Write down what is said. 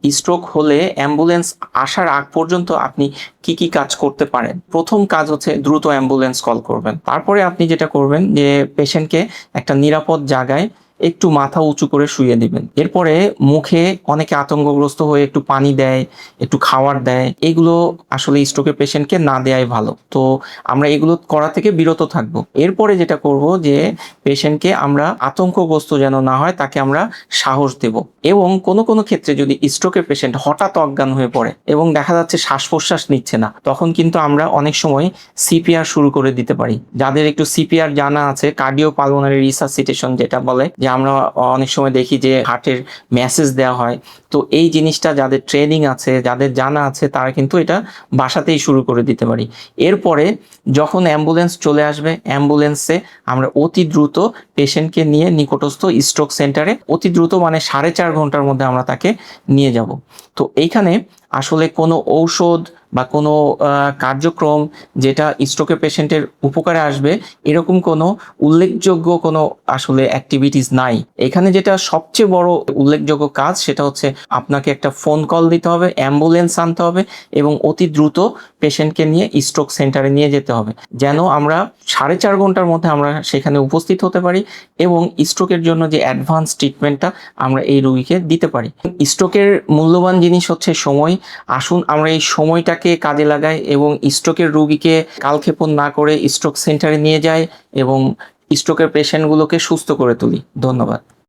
Stroke হলে ambulance আসার আগ পর্যন্ত আপনি কি কি কাজ করতে পারেন? প্রথম কাজ হচ্ছে দ্রুত অ্যাম্বুলেন্স কল করবেন। তারপরে আপনি যেটা করবেন যে পেশেন্টকে একটা নিরাপদ জায়গায় একটু মাথা উঁচু করে শুইয়ে দিবেন। এরপরে মুখে অনেকে আতঙ্কগ্রস্ত হয়ে একটু পানি দেয়, একটু খাবার দেয়। এগুলো আসলে স্ট্রোকের পেশেন্টকে না দেয়াই ভালো। তো আমরা এগুলো করা থেকে বিরত থাকবো। এরপরে যেটা করব যে পেশেন্টকে আমরা আতঙ্কগ্রস্ত যেন না হয় তাকে আমরা সাহস দেব। এবং কোনো ক্ষেত্রে যদি স্ট্রোকের পেশেন্ট হঠাৎ অজ্ঞান হয়ে পড়ে এবং দেখা যাচ্ছে শ্বাস-প্রশ্বাস নিচ্ছে না, তখন কিন্তু আমরা অনেক সময় সিপিআর শুরু করে দিতে পারি। যাদের একটু সিপিআর জানা আছে, কার্ডিও পালমোনারি রিসাসিটেশন যেটা বলে, যে আমরা অনেক সময় দেখি যে হার্টের মেসেজ দেওয়া হয়। তো এই জিনিসটা যাদের ট্রেনিং আছে, যাদের জানা আছে, তারা কিন্তু এটা বাসাতেই শুরু করে দিতে পারি। এরপরে যখন অ্যাম্বুলেন্স চলে আসবে, অ্যাম্বুলেন্সে আমরা অতি দ্রুত পেশেন্টকে নিয়ে নিকটস্থ স্ট্রোক সেন্টারে, অতি দ্রুত মানে 4.5 ঘন্টার মধ্যে আমরা তাকে নিয়ে যাব। তো এইখানে আসলে কোনো ঔষধ বা কোনো কার্যক্রম যেটা স্ট্রোকের পেশেন্টের উপকারে আসবে, এরকম কোনো উল্লেখযোগ্য কোনো আসলে অ্যাক্টিভিটিস নাই। এখানে যেটা সবচেয়ে বড় উল্লেখযোগ্য কাজ, সেটা হচ্ছে আপনাকে একটা ফোন কল দিতে হবে, অ্যাম্বুলেন্স আনতে হবে এবং অতি দ্রুত পেশেন্টকে নিয়ে স্ট্রোক সেন্টারে নিয়ে যেতে হবে, যেন আমরা 4.5 ঘন্টার মধ্যে আমরা সেখানে উপস্থিত হতে পারি এবং স্ট্রোকের জন্য যে অ্যাডভান্স ট্রিটমেন্টটা আমরা এই রোগীকে দিতে পারি। স্ট্রোকের মূল্যবান জিনিস হচ্ছে সময়। আসুন আমরা এই সময়টাকে কাজে লাগাই এবং স্ট্রোকের রোগীকে কালক্ষেপণ না করে স্ট্রোক সেন্টারে নিয়ে যাই এবং স্ট্রোকের পেশেন্টগুলোকে সুস্থ করে তুলি। ধন্যবাদ।